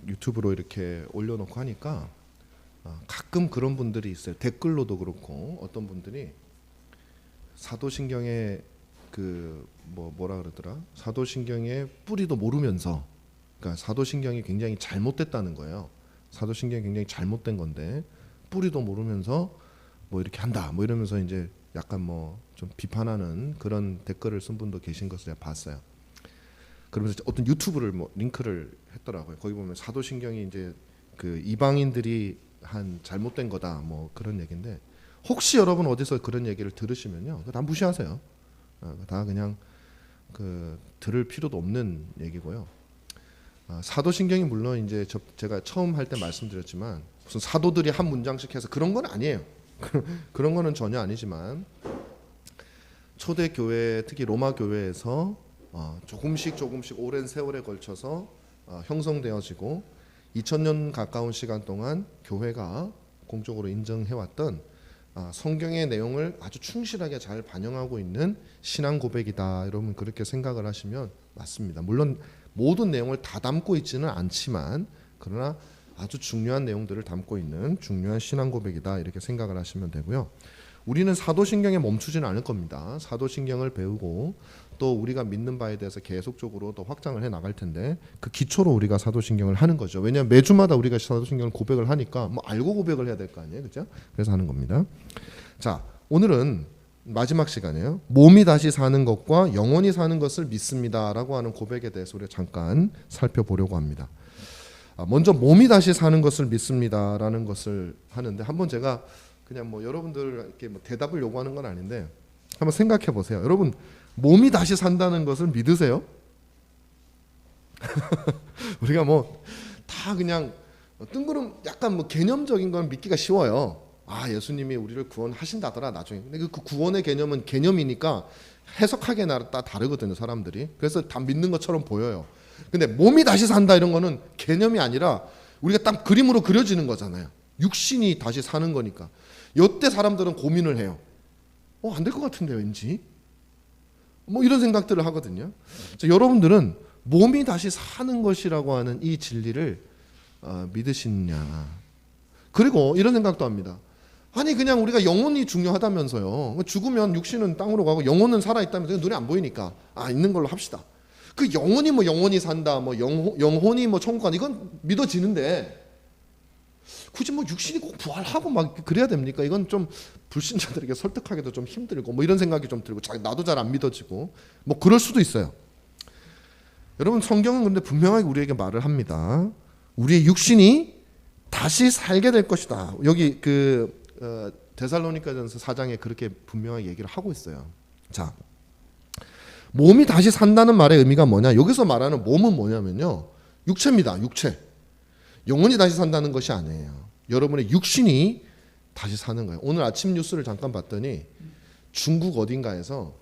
유튜브로 이렇게 올려놓고 하니까 가끔 그런 분들이 있어요. 댓글로도 그렇고 어떤 분들이 사도신경의 그 뭐라 그러더라? 사도신경의 뿌리도 모르면서, 그러니까 사도신경이 굉장히 잘못됐다는 거예요. 사도신경이 굉장히 잘못된 건데 뿌리도 모르면서 뭐 이렇게 한다 뭐 이러면서 이제 약간 뭐 좀 비판하는 그런 댓글을 쓴 분도 계신 것을 제가 봤어요. 그러면서 어떤 유튜브를 뭐 링크를 했더라고요. 거기 보면 사도신경이 이제 그 이방인들이 한 잘못된 거다 뭐 그런 얘기인데, 혹시 여러분 어디서 그런 얘기를 들으시면요, 그거 다 무시하세요. 다 그냥 그 들을 필요도 없는 얘기고요. 사도신경이 물론 이제 제가 처음 할 때 말씀드렸지만 무슨 사도들이 한 문장씩 해서 그런 건 아니에요. 그런 거는 전혀 아니지만 초대 교회, 특히 로마 교회에서 조금씩 오랜 세월에 걸쳐서 형성되어지고 2000년 가까운 시간 동안 교회가 공적으로 인정해왔던 성경의 내용을 아주 충실하게 잘 반영하고 있는 신앙 고백이다. 여러분 그렇게 생각을 하시면 맞습니다. 물론 모든 내용을 다 담고 있지는 않지만 그러나 아주 중요한 내용들을 담고 있는 중요한 신앙 고백이다. 이렇게 생각을 하시면 되고요. 우리는 사도신경에 멈추지는 않을 겁니다. 사도신경을 배우고 또 우리가 믿는 바에 대해서 계속적으로 또 확장을 해 나갈 텐데 그 기초로 우리가 사도신경을 하는 거죠. 왜냐하면 매주마다 우리가 사도신경을 고백을 하니까 뭐 알고 고백을 해야 될 거 아니에요, 그렇죠? 그래서 하는 겁니다. 자, 오늘은 마지막 시간이에요. 몸이 다시 사는 것과 영원히 사는 것을 믿습니다라고 하는 고백에 대해서 우리가 잠깐 살펴보려고 합니다. 먼저 몸이 다시 사는 것을 믿습니다라는 것을 하는데, 한번 제가 그냥 뭐 여러분들께 뭐 대답을 요구하는 건 아닌데 한번 생각해 보세요. 여러분 몸이 다시 산다는 것을 믿으세요? 우리가 뭐 다 그냥 뜬구름 약간 뭐 개념적인 건 믿기가 쉬워요. 예수님이 우리를 구원하신다더라 나중에. 근데 그 구원의 개념은 개념이니까 해석하기에 따라 다르거든요, 사람들이. 그래서 다 믿는 것처럼 보여요. 근데 몸이 다시 산다 이런 거는 개념이 아니라 우리가 딱 그림으로 그려지는 거잖아요. 육신이 다시 사는 거니까. 이때 사람들은 고민을 해요. 안 될 것 같은데 왠지. 뭐 이런 생각들을 하거든요. 여러분들은 몸이 다시 사는 것이라고 하는 이 진리를 믿으시느냐. 그리고 이런 생각도 합니다. 아니 그냥 우리가 영혼이 중요하다면서요. 죽으면 육신은 땅으로 가고 영혼은 살아있다면서 눈에 안 보이니까 있는 걸로 합시다. 그 영혼이 뭐 영혼이 산다, 뭐 영혼이 뭐 천국 간다, 이건 믿어지는데 굳이 뭐 육신이 꼭 부활하고 막 그래야 됩니까? 이건 좀 불신자들에게 설득하기도 좀 힘들고 뭐 이런 생각이 좀 들고 나도 잘 안 믿어지고 뭐 그럴 수도 있어요. 여러분 성경은 근데 분명하게 우리에게 말을 합니다. 우리의 육신이 다시 살게 될 것이다. 여기 데살로니가전서 4장에 그렇게 분명하게 얘기를 하고 있어요. 자, 몸이 다시 산다는 말의 의미가 뭐냐? 여기서 말하는 몸은 뭐냐면요, 육체입니다. 육체. 영혼이 다시 산다는 것이 아니에요. 여러분의 육신이 다시 사는 거예요. 오늘 아침 뉴스를 잠깐 봤더니 중국 어딘가에서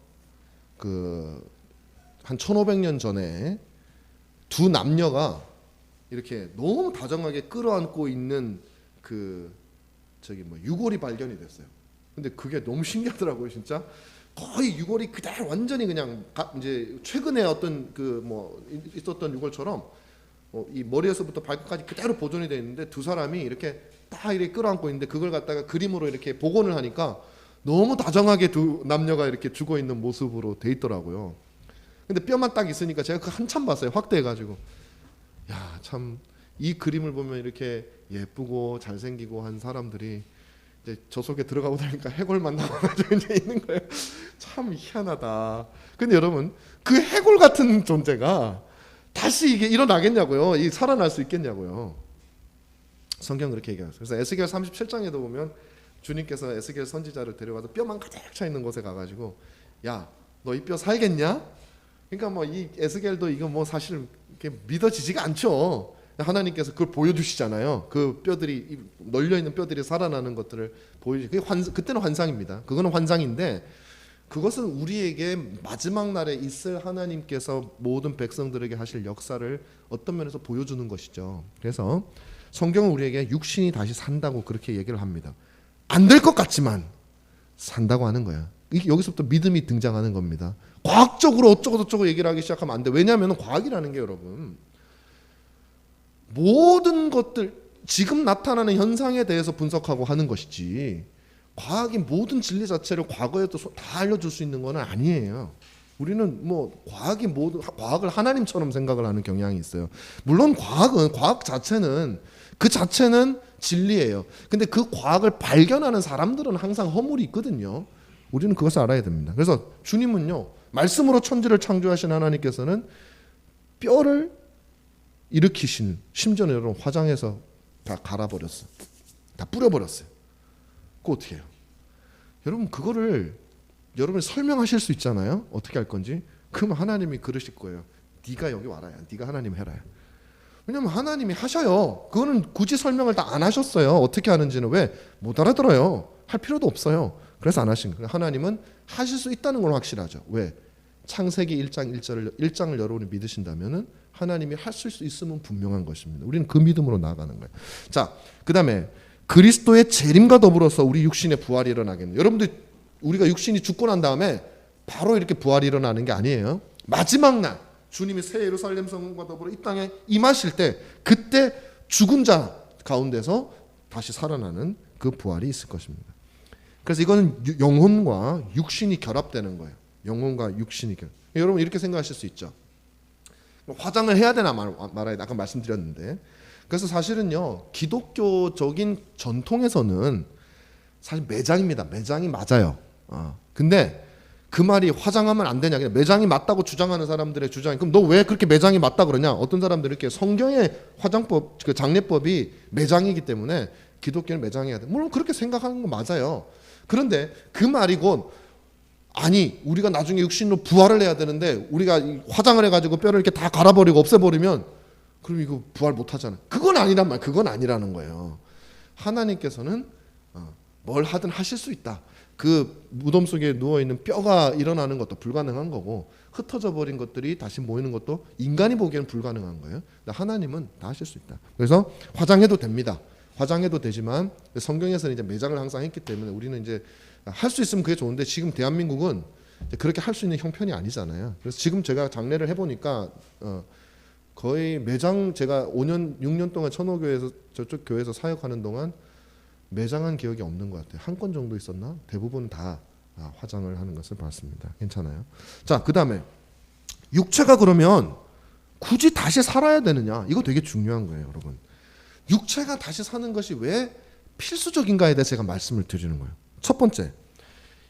한 1500년 전에 두 남녀가 이렇게 너무 다정하게 끌어안고 있는 유골이 발견이 됐어요. 근데 그게 너무 신기하더라고요, 진짜. 거의 유골이 그대로 완전히 그냥 이제 최근에 어떤 있었던 유골처럼 이 머리에서부터 발끝까지 그대로 보존이 되어 있는데 두 사람이 이렇게 딱 이렇게 끌어안고 있는데 그걸 갖다가 그림으로 이렇게 복원을 하니까 너무 다정하게 두 남녀가 이렇게 죽어 있는 모습으로 돼 있더라고요. 근데 뼈만 딱 있으니까 제가 그 한참 봤어요. 확대해가지고. 야, 참 이 그림을 보면 이렇게 예쁘고 잘생기고 한 사람들이 이제 저 속에 들어가고 나니까 해골만 나와가지고 이제 있는 거예요. 참 희한하다. 근데 여러분 그 해골 같은 존재가 다시 이게 일어나겠냐고요? 이 살아날 수 있겠냐고요? 성경 그렇게 얘기하죠. 그래서 에스겔 37장에도 보면 주님께서 에스겔 선지자를 데려와서 뼈만 가득 차 있는 곳에 가가지고 야, 너 이 뼈 살겠냐? 그러니까 뭐 이 에스겔도 이거 뭐 사실 이렇게 믿어지지가 않죠. 하나님께서 그걸 보여주시잖아요. 그 뼈들이 널려 있는 뼈들이 살아나는 것들을 보여주시. 그때는 환상입니다. 그거는 환상인데 그것은 우리에게 마지막 날에 있을 하나님께서 모든 백성들에게 하실 역사를 어떤 면에서 보여주는 것이죠. 그래서 성경은 우리에게 육신이 다시 산다고 그렇게 얘기를 합니다. 안 될 것 같지만 산다고 하는 거야. 여기서부터 믿음이 등장하는 겁니다. 과학적으로 어쩌고 저쩌고 얘기를 하기 시작하면 안 돼. 왜냐하면 과학이라는 게 여러분 모든 것들 지금 나타나는 현상에 대해서 분석하고 하는 것이지 과학이 모든 진리 자체를 과거에도 다 알려줄 수 있는 건 아니에요. 우리는 뭐 과학을 하나님처럼 생각을 하는 경향이 있어요. 물론 과학 자체는 그 자체는 진리예요. 근데 그 과학을 발견하는 사람들은 항상 허물이 있거든요. 우리는 그것을 알아야 됩니다. 그래서 주님은요, 말씀으로 천지를 창조하신 하나님께서는 뼈를 일으키신, 심지어는 여러분 화장해서 다 갈아버렸어요. 다 뿌려버렸어요. 그거 어떻게 해요? 여러분 그거를 여러분이 설명하실 수 있잖아요. 어떻게 할 건지. 그럼 하나님이 그러실 거예요. 네가 여기 와라야. 네가 하나님 해라야. 왜냐면 하나님이 하셔요. 그거는 굳이 설명을 다 안 하셨어요. 어떻게 하는지는. 왜? 못 알아들어요. 할 필요도 없어요. 그래서 안 하신 거예요. 하나님은 하실 수 있다는 건 확실하죠. 왜? 창세기 1장 1장을 여러분이 믿으신다면은 하나님이 하실 수 있으면 분명한 것입니다. 우리는 그 믿음으로 나아가는 거예요. 자, 그다음에 그리스도의 재림과 더불어서 우리 육신의 부활이 일어나겠네요. 여러분들 우리가 육신이 죽고 난 다음에 바로 이렇게 부활이 일어나는 게 아니에요. 마지막 날 주님이 새 예루살렘 성과 더불어 이 땅에 임하실 때 그때 죽은 자 가운데서 다시 살아나는 그 부활이 있을 것입니다. 그래서 이거는 영혼과 육신이 결합되는 거예요. 영혼과 육신이 결합. 여러분 이렇게 생각하실 수 있죠. 화장을 해야 되나 말아야 되나 아까 말씀드렸는데, 그래서 사실은요 기독교적인 전통에서는 사실 매장입니다. 매장이 맞아요. 근데 그 말이 화장하면 안 되냐, 그냥 매장이 맞다고 주장하는 사람들의 주장이, 그럼 너 왜 그렇게 매장이 맞다 그러냐? 어떤 사람들이 이렇게 성경의 화장법, 그 장례법이 매장이기 때문에 기독교는 매장해야 돼. 물론 그렇게 생각하는 건 맞아요. 그런데 그 말이 곧 아니 우리가 나중에 육신으로 부활을 해야 되는데 우리가 화장을 해가지고 뼈를 이렇게 다 갈아버리고 없애버리면 그럼 이거 부활 못하잖아. 그건 아니란 말. 그건 아니라는 거예요. 하나님께서는 뭘 하든 하실 수 있다. 그 무덤 속에 누워있는 뼈가 일어나는 것도 불가능한 거고 흩어져 버린 것들이 다시 모이는 것도 인간이 보기에는 불가능한 거예요. 근데 하나님은 다 하실 수 있다. 그래서 화장해도 됩니다. 화장해도 되지만 성경에서는 이제 매장을 항상 했기 때문에 우리는 이제 할 수 있으면 그게 좋은데 지금 대한민국은 그렇게 할 수 있는 형편이 아니잖아요. 그래서 지금 제가 장례를 해보니까 거의 매장, 제가 5년 6년 동안 천호교회에서 저쪽 교회에서 사역하는 동안 매장한 기억이 없는 것 같아요. 한 건 정도 있었나? 대부분 다 화장을 하는 것을 봤습니다. 괜찮아요. 자, 그 다음에 육체가 그러면 굳이 다시 살아야 되느냐? 이거 되게 중요한 거예요, 여러분. 육체가 다시 사는 것이 왜 필수적인가에 대해서 제가 말씀을 드리는 거예요. 첫 번째,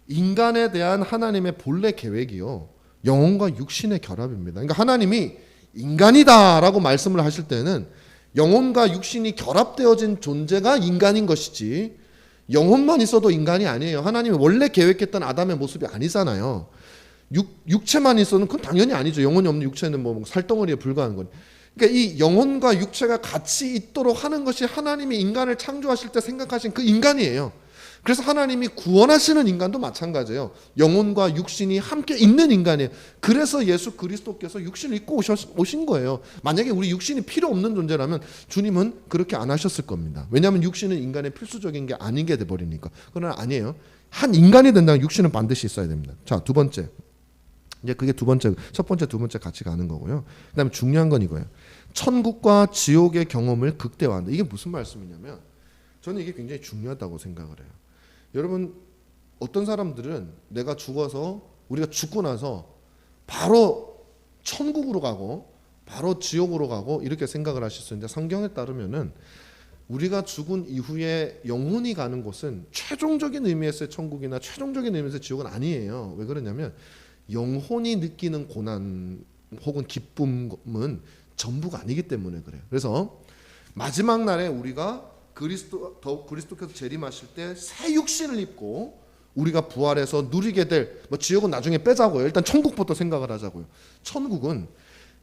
인간에 대한 하나님의 본래 계획이요, 영혼과 육신의 결합입니다. 그러니까 하나님이 인간이다라고 말씀을 하실 때는 영혼과 육신이 결합되어진 존재가 인간인 것이지 영혼만 있어도 인간이 아니에요. 하나님이 원래 계획했던 아담의 모습이 아니잖아요. 육체만 있어도 그건 당연히 아니죠. 영혼이 없는 육체는 뭐 살덩어리에 불과한 건. 그러니까 이 영혼과 육체가 같이 있도록 하는 것이 하나님이 인간을 창조하실 때 생각하신 그 인간이에요. 그래서 하나님이 구원하시는 인간도 마찬가지예요. 영혼과 육신이 함께 있는 인간이에요. 그래서 예수 그리스도께서 육신을 입고 오신 거예요. 만약에 우리 육신이 필요 없는 존재라면 주님은 그렇게 안 하셨을 겁니다. 왜냐하면 육신은 인간의 필수적인 게 아닌 게 돼버리니까. 그러나 아니에요. 한 인간이 된다면 육신은 반드시 있어야 됩니다. 자, 두 번째. 이제 그게 두 번째, 첫 번째, 두 번째 같이 가는 거고요. 그다음에 중요한 건 이거예요. 천국과 지옥의 경험을 극대화한다. 이게 무슨 말씀이냐면 저는 이게 굉장히 중요하다고 생각을 해요. 여러분 어떤 사람들은 내가 죽어서 우리가 죽고 나서 바로 천국으로 가고 바로 지옥으로 가고 이렇게 생각을 하실 수 있는데 성경에 따르면은 우리가 죽은 이후에 영혼이 가는 곳은 최종적인 의미에서의 천국이나 최종적인 의미에서의 지옥은 아니에요. 왜 그러냐면 영혼이 느끼는 고난 혹은 기쁨은 전부가 아니기 때문에 그래요. 그래서 마지막 날에 우리가 그리스도께서 재림하실 때 새 육신을 입고 우리가 부활해서 누리게 될, 뭐 지옥은 나중에 빼자고요. 일단 천국부터 생각을 하자고요. 천국은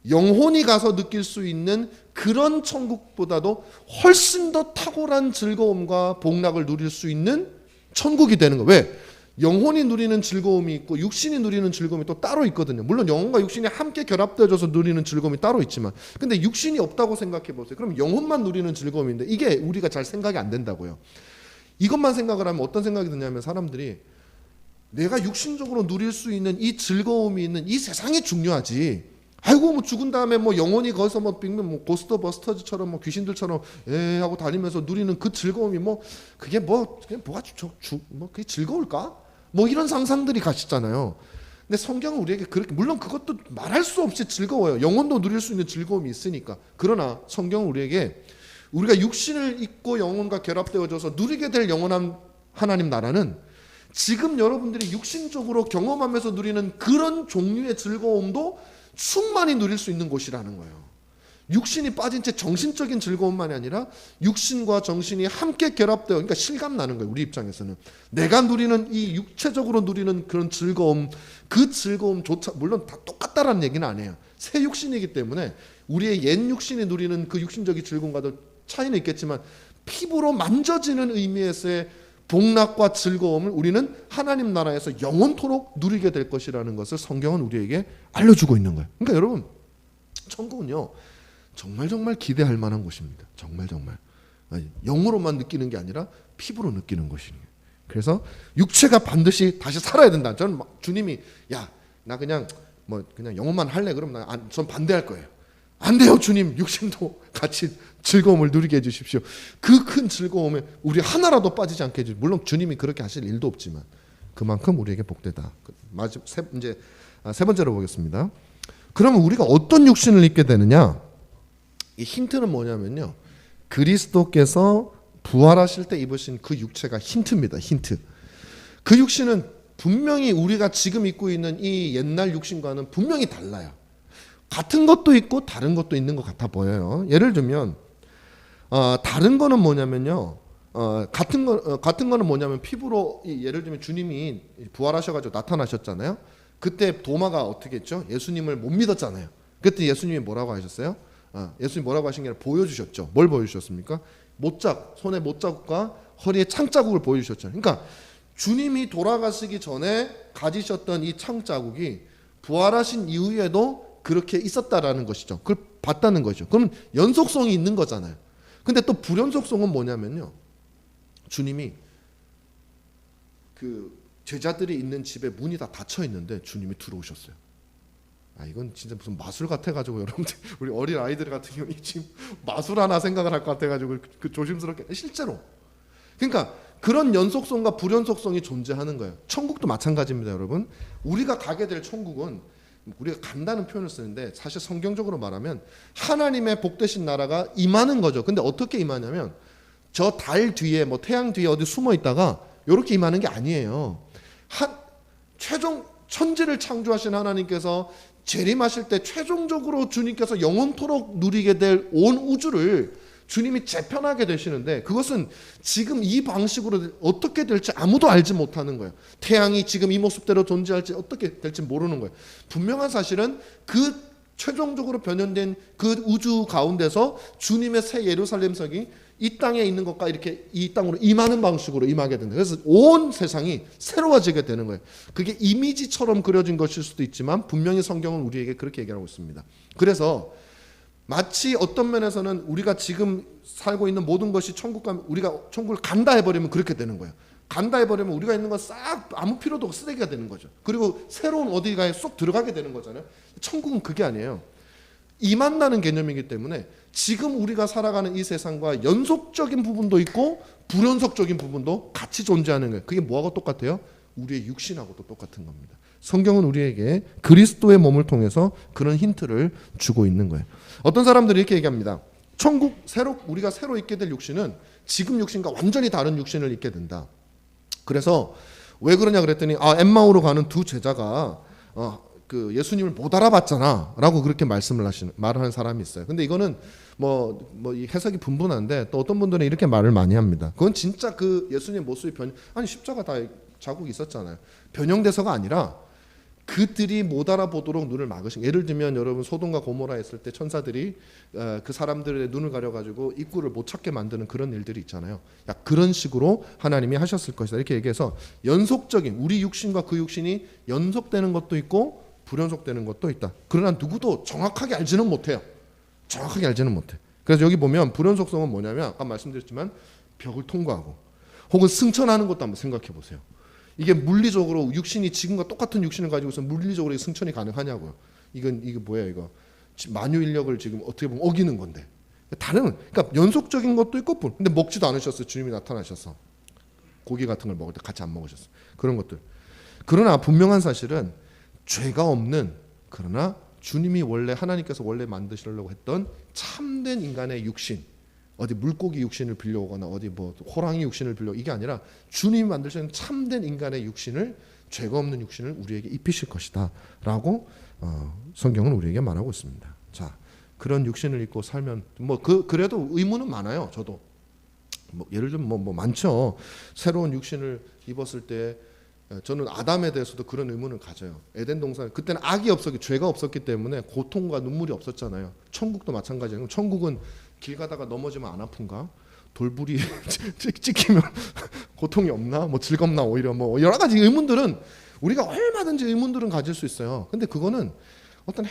영혼이 가서 느낄 수 있는 그런 천국보다도 훨씬 더 탁월한 즐거움과 복락을 누릴 수 있는 천국이 되는 거예요. 왜? 영혼이 누리는 즐거움이 있고 육신이 누리는 즐거움이 또 따로 있거든요. 물론 영혼과 육신이 함께 결합되어져서 누리는 즐거움이 따로 있지만, 근데 육신이 없다고 생각해 보세요. 그럼 영혼만 누리는 즐거움인데 이게 우리가 잘 생각이 안 된다고요. 이것만 생각을 하면 어떤 생각이 드냐면 사람들이 내가 육신적으로 누릴 수 있는 이 즐거움이 있는 이 세상이 중요하지 아이고 뭐 죽은 다음에 뭐 영원히 거기서 뭐 빙빙 뭐 고스트버스터즈처럼 뭐 귀신들처럼 에 하고 다니면서 누리는 그 즐거움이 뭐 그게 뭐 그게 뭐가 뭐 그게 즐거울까? 뭐 이런 상상들이 가시잖아요. 근데 성경은 우리에게 그렇게, 물론 그것도 말할 수 없이 즐거워요. 영혼도 누릴 수 있는 즐거움이 있으니까. 그러나 성경은 우리에게 우리가 육신을 입고 영혼과 결합되어져서 누리게 될 영원한 하나님 나라는 지금 여러분들이 육신적으로 경험하면서 누리는 그런 종류의 즐거움도 충만히 누릴 수 있는 곳이라는 거예요. 육신이 빠진 채 정신적인 즐거움만이 아니라 육신과 정신이 함께 결합되어, 그러니까 실감 나는 거예요. 우리 입장에서는 내가 누리는 이 육체적으로 누리는 그런 즐거움, 그 즐거움조차 물론 다 똑같다라는 얘기는 아니에요. 새 육신이기 때문에 우리의 옛 육신이 누리는 그 육신적인 즐거움과도 차이는 있겠지만 피부로 만져지는 의미에서의 복락과 즐거움을 우리는 하나님 나라에서 영원토록 누리게 될 것이라는 것을 성경은 우리에게 알려주고 있는 거예요. 그러니까 여러분, 천국은요 정말 기대할 만한 곳입니다. 정말 영으로만 느끼는 게 아니라 피부로 느끼는 것이에요. 그래서 육체가 반드시 다시 살아야 된다. 저는 주님이 야 나 그냥 영혼만 할래 그러면 전 반대할 거예요. 안 돼요 주님, 육신도 같이 즐거움을 누리게 해주십시오. 그 큰 즐거움에 우리 하나라도 빠지지 않게 해주십시오. 물론 주님이 그렇게 하실 일도 없지만 그만큼 우리에게 복되다. 이제 세 번째로 보겠습니다. 그러면 우리가 어떤 육신을 입게 되느냐? 이 힌트는 뭐냐면요, 그리스도께서 부활하실 때 입으신 그 육체가 힌트입니다. 힌트. 그 육신은 분명히 우리가 지금 입고 있는 이 옛날 육신과는 분명히 달라요. 같은 것도 있고 다른 것도 있는 것 같아 보여요. 예를 들면 다른 거는 뭐냐면요, 같은 거는 뭐냐면 피부로, 예를 들면 주님이 부활하셔가지고 나타나셨잖아요. 그때 도마가 어떻게 했죠? 예수님을 못 믿었잖아요. 그때 예수님이 뭐라고 하셨어요? 예수님 뭐라고 하신 게 아니라 보여주셨죠. 뭘 보여주셨습니까? 손에 못자국과 허리에 창자국을 보여주셨잖아요. 그러니까 주님이 돌아가시기 전에 가지셨던 이 창자국이 부활하신 이후에도 그렇게 있었다라는 것이죠. 그걸 봤다는 거죠. 그럼 연속성이 있는 거잖아요. 근데 또 불연속성은 뭐냐면요, 주님이 그 제자들이 있는 집에 문이 다 닫혀 있는데 주님이 들어오셨어요. 이건 진짜 무슨 마술 같아가지고 여러분들, 우리 어린 아이들 같은 경우 지금 마술 하나 생각을 할 것 같아가지고 조심스럽게, 실제로. 그러니까 그런 연속성과 불연속성이 존재하는 거예요. 천국도 마찬가지입니다, 여러분. 우리가 가게 될 천국은, 우리가 간다는 표현을 쓰는데 사실 성경적으로 말하면 하나님의 복되신 나라가 임하는 거죠. 근데 어떻게 임하냐면 저 달 뒤에 뭐 태양 뒤에 어디 숨어 있다가 이렇게 임하는 게 아니에요. 최종 천지를 창조하신 하나님께서 재림하실 때 최종적으로 주님께서 영원토록 누리게 될 온 우주를 주님이 재편하게 되시는데, 그것은 지금 이 방식으로 어떻게 될지 아무도 알지 못하는 거예요. 태양이 지금 이 모습대로 존재할지 어떻게 될지 모르는 거예요. 분명한 사실은 그 최종적으로 변현된 그 우주 가운데서 주님의 새 예루살렘성이 이 땅에 있는 것과 이렇게 이 땅으로 임하는 방식으로 임하게 된다. 그래서 온 세상이 새로워지게 되는 거예요. 그게 이미지처럼 그려진 것일 수도 있지만 분명히 성경은 우리에게 그렇게 얘기하고 있습니다. 그래서 마치 어떤 면에서는 우리가 지금 살고 있는 모든 것이 우리가 천국을 간다 해버리면 그렇게 되는 거예요. 간다 해버리면 우리가 있는 건 싹 아무 필요도 없고 쓰레기가 되는 거죠. 그리고 새로운 어디가에 쏙 들어가게 되는 거잖아요. 천국은 그게 아니에요. 임한다는 개념이기 때문에 지금 우리가 살아가는 이 세상과 연속적인 부분도 있고 불연속적인 부분도 같이 존재하는 거예요. 그게 뭐하고 똑같아요? 우리의 육신하고도 똑같은 겁니다. 성경은 우리에게 그리스도의 몸을 통해서 그런 힌트를 주고 있는 거예요. 어떤 사람들이 이렇게 얘기합니다. 천국 우리가 새로 입게 될 육신은 지금 육신과 완전히 다른 육신을 입게 된다. 그래서 왜 그러냐 그랬더니 엠마오로 가는 두 제자가 그 예수님을 못 알아봤잖아라고 그렇게 말하는 사람이 있어요. 근데 이거는 이 해석이 분분한데 또 어떤 분들은 이렇게 말을 많이 합니다. 그건 진짜 그 예수님 모습이 십자가 다 자국이 있었잖아요. 변형돼서가 아니라 그들이 못 알아보도록 눈을 막으신. 예를 들면 여러분 소돔과 고모라 했을 때 천사들이 그 사람들의 눈을 가려가지고 입구를 못 찾게 만드는 그런 일들이 있잖아요. 그런 식으로 하나님이 하셨을 것이다 이렇게 얘기해서 연속적인 우리 육신과 그 육신이 연속되는 것도 있고 불연속되는 것도 있다. 그러나 누구도 정확하게 알지는 못해요. 정확하게 알지는 못해. 그래서 여기 보면 불연속성은 뭐냐면 아까 말씀드렸지만 벽을 통과하고 혹은 승천하는 것도 한번 생각해 보세요. 이게 물리적으로 육신이 지금과 똑같은 육신을 가지고서 물리적으로 승천이 가능하냐고요. 이게 뭐야 이거 만유인력을 지금 어떻게 보면 어기는 건데. 그러니까 연속적인 것도 있고, 근데 먹지도 않으셨어요. 주님이 나타나셔서 고기 같은 걸 먹을 때 같이 안 먹으셨어요. 그런 것들. 그러나 분명한 사실은 죄가 없는, 그러나 주님이 하나님께서 원래 만드시려고 했던 참된 인간의 육신, 어디 물고기 육신을 빌려오거나 어디 뭐 호랑이 육신을 빌려, 이게 아니라 주님이 만드시는 참된 인간의 육신을, 죄가 없는 육신을 우리에게 입히실 것이다 라고 성경은 우리에게 말하고 있습니다. 자, 그런 육신을 입고 살면 그래도 의문은 많아요. 저도 예를 들면 많죠. 새로운 육신을 입었을 때 저는 아담에 대해서도 그런 의문을 가져요. 에덴 동산 그때는 악이 없었기, 죄가 없었기 때문에 고통과 눈물이 없었잖아요. 천국도 마찬가지예요. 천국은 길 가다가 넘어지면 안 아픈가? 돌부리 찍히면 고통이 없나? 즐겁나? 오히려 여러 가지 의문들은 우리가 얼마든지 의문들은 가질 수 있어요. 근데 그거는 어떤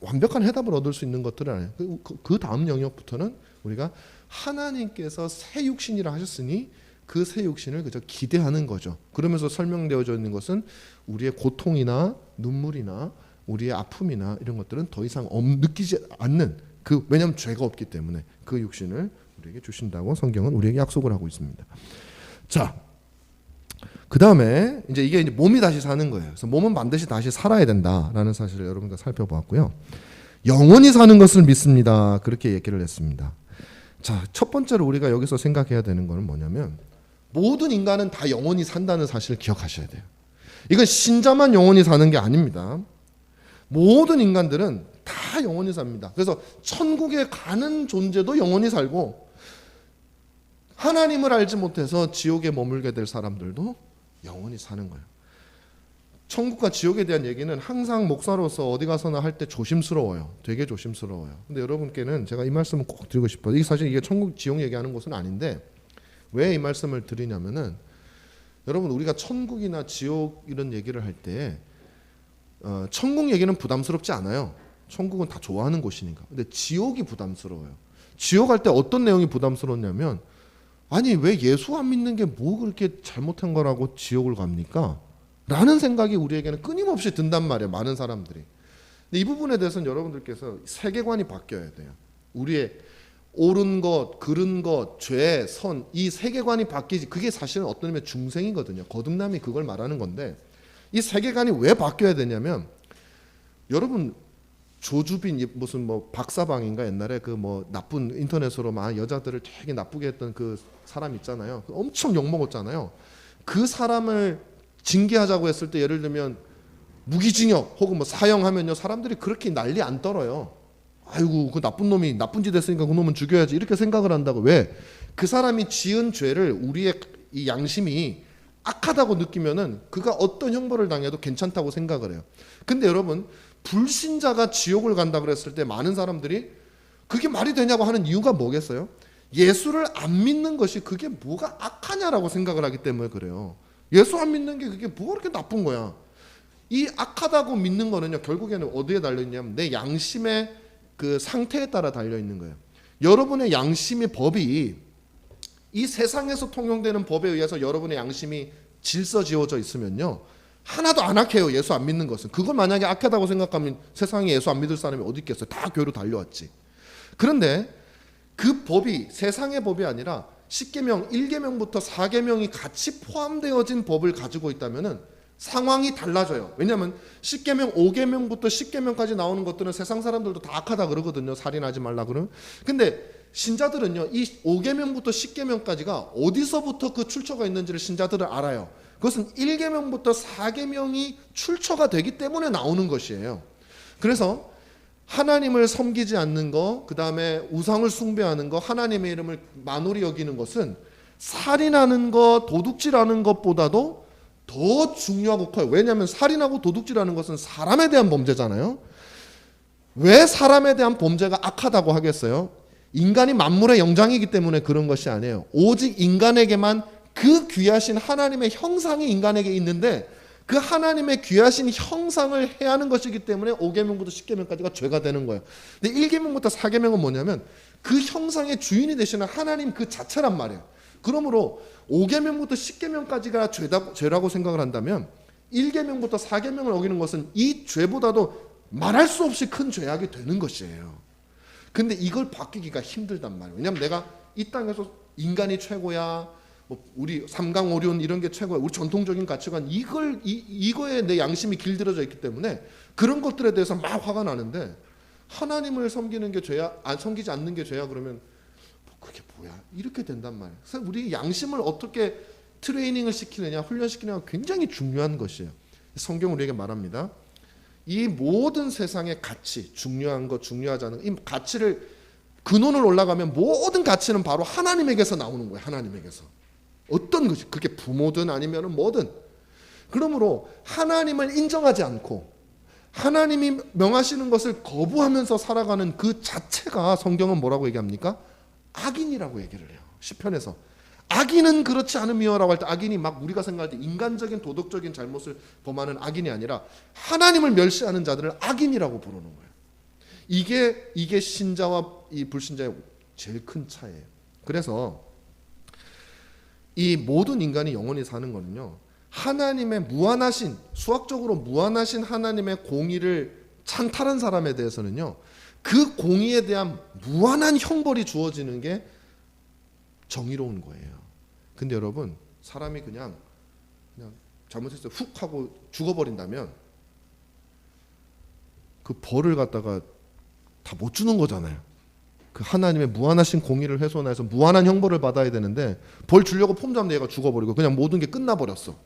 완벽한 해답을 얻을 수 있는 것들은 아니에요. 그 다음 영역부터는 우리가 하나님께서 새 육신이라 하셨으니 그 새 육신을 그저 기대하는 거죠. 그러면서 설명되어져 있는 것은 우리의 고통이나 눈물이나 우리의 아픔이나 이런 것들은 더 이상 느끼지 않는, 왜냐하면 죄가 없기 때문에 그 육신을 우리에게 주신다고 성경은 우리에게 약속을 하고 있습니다. 자, 그 다음에 이게 몸이 다시 사는 거예요. 그래서 몸은 반드시 다시 살아야 된다라는 사실을 여러분과 살펴보았고요. 영원히 사는 것을 믿습니다. 그렇게 얘기를 했습니다. 자, 첫 번째로 우리가 여기서 생각해야 되는 것은 뭐냐면, 모든 인간은 다 영원히 산다는 사실을 기억하셔야 돼요. 이건 신자만 영원히 사는 게 아닙니다. 모든 인간들은 다 영원히 삽니다. 그래서 천국에 가는 존재도 영원히 살고, 하나님을 알지 못해서 지옥에 머물게 될 사람들도 영원히 사는 거예요. 천국과 지옥에 대한 얘기는 항상 목사로서 어디 가서나 할 때 조심스러워요. 되게 조심스러워요. 근데 여러분께는 제가 이 말씀을 꼭 드리고 싶어요. 사실 이게 천국 지옥 얘기하는 것은 아닌데, 왜 이 말씀을 드리냐면은, 여러분 우리가 천국이나 지옥 이런 얘기를 할 때 천국 얘기는 부담스럽지 않아요. 천국은 다 좋아하는 곳이니까. 근데 지옥이 부담스러워요. 지옥 할 때 어떤 내용이 부담스러웠냐면, 아니 왜 예수 안 믿는 게 뭐 그렇게 잘못한 거라고 지옥을 갑니까? 라는 생각이 우리에게는 끊임없이 든단 말이에요. 많은 사람들이. 근데 이 부분에 대해서는 여러분들께서 세계관이 바뀌어야 돼요. 우리의 옳은 것, 그른 것, 죄, 선, 이 세계관이 바뀌지. 그게 사실은 어떤 의미의 중생이거든요. 거듭남이 그걸 말하는 건데, 이 세계관이 왜 바뀌어야 되냐면, 여러분 조주빈 무슨 박사방인가, 옛날에 나쁜 인터넷으로 막 여자들을 되게 나쁘게 했던 그 사람 있잖아요. 엄청 욕 먹었잖아요. 그 사람을 징계하자고 했을 때, 예를 들면 무기징역 혹은 사형하면요, 사람들이 그렇게 난리 안 떨어요. 아이고 그 나쁜 놈이 나쁜 짓 했으니까 그 놈은 죽여야지, 이렇게 생각을 한다고. 왜? 그 사람이 지은 죄를 우리의 이 양심이 악하다고 느끼면은 그가 어떤 형벌을 당해도 괜찮다고 생각을 해요. 근데 여러분, 불신자가 지옥을 간다 그랬을 때 많은 사람들이 그게 말이 되냐고 하는 이유가 뭐겠어요? 예수를 안 믿는 것이 그게 뭐가 악하냐라고 생각을 하기 때문에 그래요. 예수 안 믿는 게 그게 뭐가 그렇게 나쁜 거야. 이 악하다고 믿는 거는요, 결국에는 어디에 달려있냐면 내 양심의 그 상태에 따라 달려있는 거예요. 여러분의 양심의 법이 이 세상에서 통용되는 법에 의해서 여러분의 양심이 질서지어져 있으면요, 하나도 안 악해요. 예수 안 믿는 것은. 그걸 만약에 악하다고 생각하면 세상에 예수 안 믿을 사람이 어디 있겠어요. 다 교회로 달려왔지. 그런데 그 법이 세상의 법이 아니라 10계명, 1계명부터 4계명이 같이 포함되어진 법을 가지고 있다면은 상황이 달라져요. 왜냐하면 10계명, 5계명부터 10계명까지 나오는 것들은 세상 사람들도 다 악하다 그러거든요. 살인하지 말라 그러면. 근데 신자들은요, 이 5계명부터 10계명까지가 어디서부터 그 출처가 있는지를 신자들은 알아요. 그것은 1계명부터 4계명이 출처가 되기 때문에 나오는 것이에요. 그래서 하나님을 섬기지 않는 거, 그 다음에 우상을 숭배하는 거, 하나님의 이름을 만홀히 여기는 것은 살인하는 거, 도둑질하는 것보다도 더 중요하고 커요. 왜냐하면 살인하고 도둑질하는 것은 사람에 대한 범죄잖아요. 왜 사람에 대한 범죄가 악하다고 하겠어요? 인간이 만물의 영장이기 때문에 그런 것이 아니에요. 오직 인간에게만 그 귀하신 하나님의 형상이 인간에게 있는데, 그 하나님의 귀하신 형상을 해하는 것이기 때문에 5계명부터 10계명까지가 죄가 되는 거예요. 근데 1계명부터 4계명은 뭐냐면 그 형상의 주인이 되시는 하나님 그 자체란 말이에요. 그러므로 5계명부터 10계명까지가 죄라고 생각을 한다면 1계명부터 4계명을 어기는 것은 이 죄보다도 말할 수 없이 큰 죄악이 되는 것이에요. 근데 이걸 바뀌기가 힘들단 말이에요. 왜냐하면 내가 이 땅에서 인간이 최고야, 뭐 우리 삼강오륜 이런 게 최고야, 우리 전통적인 가치관 이거에 내 양심이 길들여져 있기 때문에 그런 것들에 대해서 막 화가 나는데, 하나님을 섬기는 게 죄야, 섬기지 않는 게 죄야 그러면 그게 뭐야? 이렇게 된단 말이에요. 그래서 우리 양심을 어떻게 트레이닝을 시키느냐, 훈련시키느냐가 굉장히 중요한 것이에요. 성경은 우리에게 말합니다. 이 모든 세상의 가치, 중요한 것, 중요하지 않은 것, 이 가치를 근원을 올라가면 모든 가치는 바로 하나님에게서 나오는 거예요. 하나님에게서. 어떤 것이, 그게 부모든 아니면 뭐든. 그러므로 하나님을 인정하지 않고 하나님이 명하시는 것을 거부하면서 살아가는 그 자체가 성경은 뭐라고 얘기합니까? 악인이라고 얘기를 해요. 시편에서 악인은 그렇지 않으며라고 할 때, 악인이 막 우리가 생각할 때 인간적인 도덕적인 잘못을 범하는 악인이 아니라 하나님을 멸시하는 자들을 악인이라고 부르는 거예요. 이게 신자와 이 불신자의 제일 큰 차이예요. 그래서 이 모든 인간이 영원히 사는 거는요, 하나님의 무한하신, 수학적으로 무한하신 하나님의 공의를 찬탈한 사람에 대해서는요, 그 공의에 대한 무한한 형벌이 주어지는 게 정의로운 거예요. 근데 여러분, 사람이 그냥 잘못했어요 훅 하고 죽어버린다면 그 벌을 갖다가 다 못 주는 거잖아요. 그 하나님의 무한하신 공의를 훼손해서 무한한 형벌을 받아야 되는데 벌 주려고 폼 잡는 얘가 죽어버리고 그냥 모든 게 끝나버렸어.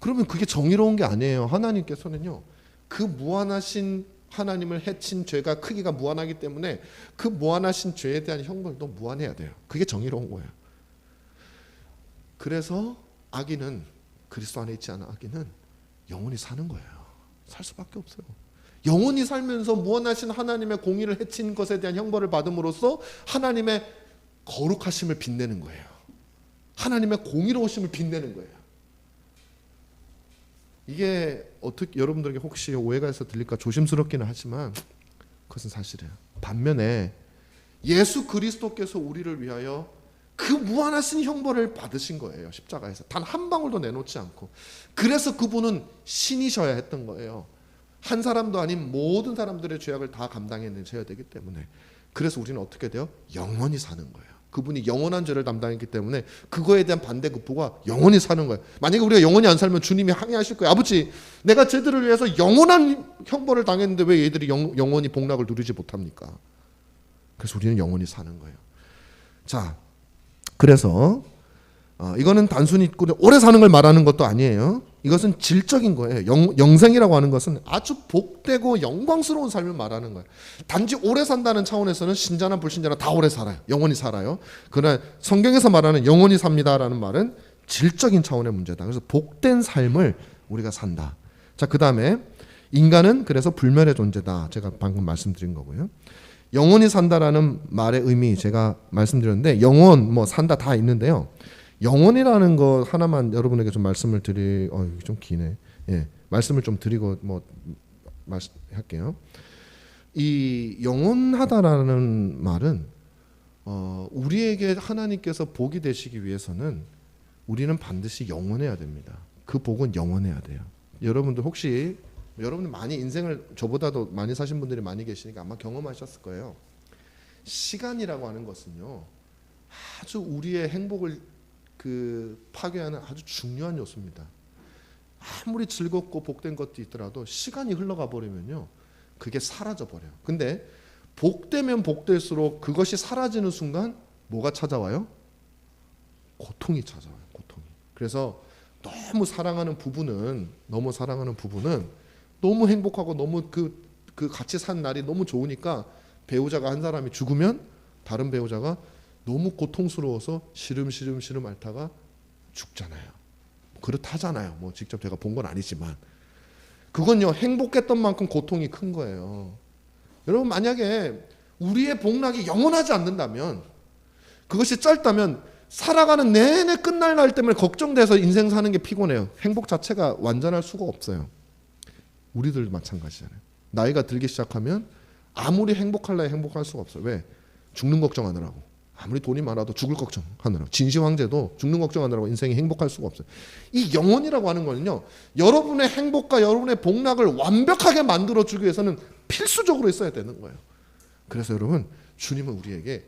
그러면 그게 정의로운 게 아니에요. 하나님께서는요, 그 무한하신 하나님을 해친 죄가 크기가 무한하기 때문에 그 무한하신 죄에 대한 형벌도 무한해야 돼요. 그게 정의로운 거예요. 그래서 악인은, 그리스도 안에 있지 않은 악인은 영원히 사는 거예요. 살 수밖에 없어요. 영원히 살면서 무한하신 하나님의 공의를 해친 것에 대한 형벌을 받음으로써 하나님의 거룩하심을 빛내는 거예요. 하나님의 공의로우심을 빛내는 거예요. 이게 어떻게 여러분들에게 혹시 오해가 있어 들릴까 조심스럽기는 하지만 그것은 사실이에요. 반면에 예수 그리스도께서 우리를 위하여 그 무한하신 형벌을 받으신 거예요. 십자가에서 단 한 방울도 내놓지 않고. 그래서 그분은 신이셔야 했던 거예요. 한 사람도 아닌 모든 사람들의 죄악을 다 감당해내셔야 되기 때문에. 그래서 우리는 어떻게 돼요? 영원히 사는 거예요. 그분이 영원한 죄를 담당했기 때문에 그거에 대한 반대급부가 영원히 사는 거예요. 만약에 우리가 영원히 안 살면 주님이 항의하실 거예요. 아버지, 내가 쟤들을 위해서 영원한 형벌을 당했는데 왜 얘들이 영원히 복락을 누리지 못합니까? 그래서 우리는 영원히 사는 거예요. 자, 그래서 이거는 단순히 오래 사는 걸 말하는 것도 아니에요. 이것은 질적인 거예요. 영생이라고 하는 것은 아주 복되고 영광스러운 삶을 말하는 거예요. 단지 오래 산다는 차원에서는 신자나 불신자나 다 오래 살아요. 영원히 살아요. 그러나 성경에서 말하는 영원히 삽니다라는 말은 질적인 차원의 문제다. 그래서 복된 삶을 우리가 산다. 자, 그 다음에 인간은 그래서 불멸의 존재다. 제가 방금 말씀드린 거고요. 영원히 산다라는 말의 의미 제가 말씀드렸는데, 영원, 산다 다 있는데요. 영원이라는 거 하나만 여러분에게 좀 말씀을 좀 기네. 예, 말씀을 좀 드리고 할게요. 이 영원하다라는 말은 우리에게 하나님께서 복이 되시기 위해서는 우리는 반드시 영원해야 됩니다. 그 복은 영원해야 돼요. 여러분들 혹시 여러분들 많이 인생을 저보다도 많이 사신 분들이 많이 계시니까 아마 경험하셨을 거예요. 시간이라고 하는 것은요, 아주 우리의 행복을 파괴하는 아주 중요한 요소입니다. 아무리 즐겁고 복된 것도 있더라도 시간이 흘러가 버리면요, 그게 사라져 버려요. 근데 복되면 복될수록 그것이 사라지는 순간 뭐가 찾아와요? 고통이 찾아와요. 고통이. 그래서 너무 사랑하는 부부는 너무 행복하고 너무 그 같이 산 날이 너무 좋으니까 배우자가 한 사람이 죽으면 다른 배우자가 너무 고통스러워서 시름시름 앓다가 죽잖아요. 그렇다잖아요. 직접 제가 본 건 아니지만 그건요, 행복했던 만큼 고통이 큰 거예요. 여러분, 만약에 우리의 복락이 영원하지 않는다면, 그것이 짧다면 살아가는 내내 끝날 날 때문에 걱정돼서 인생 사는 게 피곤해요. 행복 자체가 완전할 수가 없어요. 우리들 마찬가지잖아요. 나이가 들기 시작하면 아무리 행복할 수가 없어요. 왜? 죽는 걱정하느라고. 아무리 돈이 많아도 죽을 걱정하느라고, 진시 황제도 죽는 걱정하느라고 인생이 행복할 수가 없어요. 이 영혼이라고 하는 거는요, 여러분의 행복과 여러분의 복락을 완벽하게 만들어주기 위해서는 필수적으로 있어야 되는 거예요. 그래서 여러분, 주님은 우리에게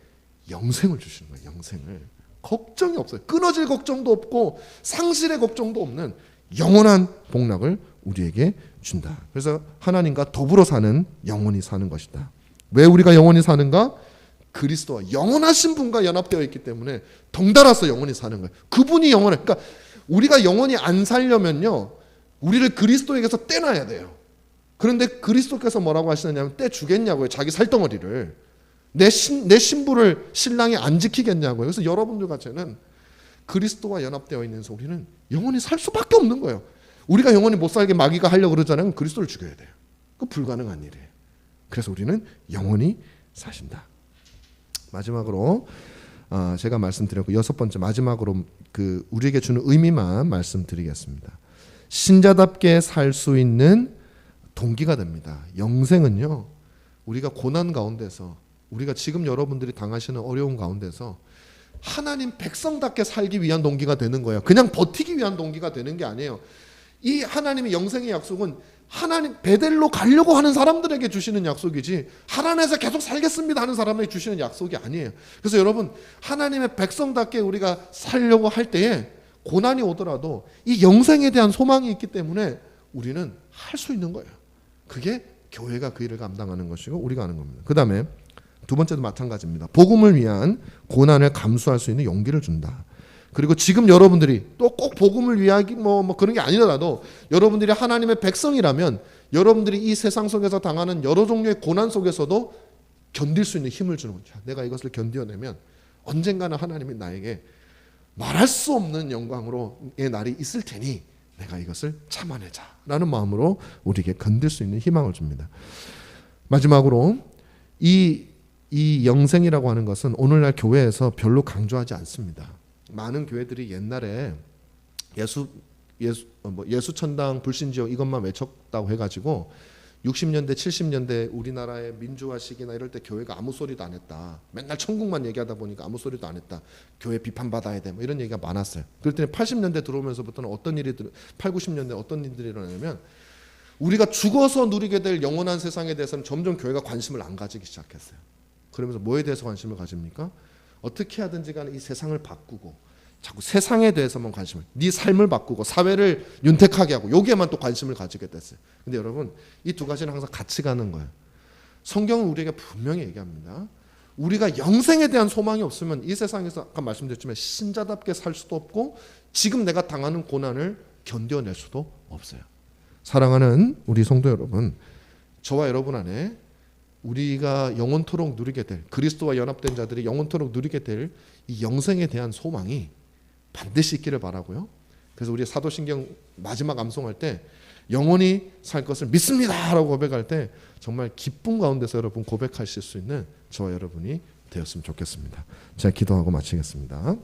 영생을 주시는 거예요. 영생을. 걱정이 없어요. 끊어질 걱정도 없고 상실의 걱정도 없는 영원한 복락을 우리에게 준다. 그래서 하나님과 더불어 사는 영원히 사는 것이다. 왜 우리가 영원히 사는가? 그리스도와 영원하신 분과 연합되어 있기 때문에 덩달아서 영원히 사는 거예요. 그분이 영원해. 그러니까 우리가 영원히 안 살려면요, 우리를 그리스도에게서 떼놔야 돼요. 그런데 그리스도께서 뭐라고 하시느냐면, 떼 주겠냐고요. 자기 살덩어리를. 내 신부를 신랑이 안 지키겠냐고요. 그래서 여러분들 같이는 그리스도와 연합되어 있는 우리는 영원히 살 수밖에 없는 거예요. 우리가 영원히 못 살게 마귀가 하려고 그러잖아요. 그리스도를 죽여야 돼요. 그 불가능한 일이에요. 그래서 우리는 영원히 사신다. 마지막으로 제가 말씀드렸고, 6번째 마지막으로 그 우리에게 주는 의미만 말씀드리겠습니다. 신자답게 살 수 있는 동기가 됩니다. 영생은요, 우리가 고난 가운데서, 우리가 지금 여러분들이 당하시는 어려운 가운데서 하나님 백성답게 살기 위한 동기가 되는 거예요. 그냥 버티기 위한 동기가 되는 게 아니에요. 이 하나님의 영생의 약속은 하나님 베델로 가려고 하는 사람들에게 주시는 약속이지, 하나님에서 계속 살겠습니다 하는 사람에게 주시는 약속이 아니에요. 그래서 여러분, 하나님의 백성답게 우리가 살려고 할 때에 고난이 오더라도 이 영생에 대한 소망이 있기 때문에 우리는 할 수 있는 거예요. 그게 교회가 그 일을 감당하는 것이고 우리가 하는 겁니다. 그 다음에 두 번째도 마찬가지입니다. 복음을 위한 고난을 감수할 수 있는 용기를 준다. 그리고 지금 여러분들이 또 꼭 복음을 위하기 뭐 그런 게 아니더라도 여러분들이 하나님의 백성이라면 여러분들이 이 세상 속에서 당하는 여러 종류의 고난 속에서도 견딜 수 있는 힘을 주는 거죠. 내가 이것을 견뎌내면 언젠가는 하나님이 나에게 말할 수 없는 영광으로의 날이 있을 테니 내가 이것을 참아내자라는 마음으로 우리에게 견딜 수 있는 희망을 줍니다. 마지막으로 이 영생이라고 하는 것은 오늘날 교회에서 별로 강조하지 않습니다. 많은 교회들이 옛날에 예수천당 불신지옥 이것만 외쳤다고 해가지고 60년대 70년대 우리나라의 민주화 시기나 이럴 때 교회가 아무 소리도 안 했다. 맨날 천국만 얘기하다 보니까 아무 소리도 안 했다. 교회 비판받아야 돼. 뭐 이런 얘기가 많았어요. 그랬더니 80년대 들어오면서부터는 8, 90년대 어떤 일들이 일어나냐면, 우리가 죽어서 누리게 될 영원한 세상에 대해서는 점점 교회가 관심을 안 가지기 시작했어요. 그러면서 뭐에 대해서 관심을 가집니까? 어떻게 하든지 간에 이 세상을 바꾸고 자꾸 세상에 대해서만 관심을, 네 삶을 바꾸고 사회를 윤택하게 하고 여기에만 또 관심을 가지게 됐어요. 근데 여러분, 이 두 가지는 항상 같이 가는 거예요. 성경은 우리에게 분명히 얘기합니다. 우리가 영생에 대한 소망이 없으면 이 세상에서 아까 말씀드렸지만 신자답게 살 수도 없고 지금 내가 당하는 고난을 견뎌낼 수도 없어요. 사랑하는 우리 성도 여러분, 저와 여러분 안에 우리가 영원토록 누리게 될, 그리스도와 연합된 자들이 영원토록 누리게 될 이 영생에 대한 소망이 반드시 있기를 바라고요. 그래서 우리 사도신경 마지막 암송할 때 영원히 살 것을 믿습니다 라고 고백할 때 정말 기쁨 가운데서 여러분 고백하실 수 있는 저와 여러분이 되었으면 좋겠습니다. 제가 기도하고 마치겠습니다.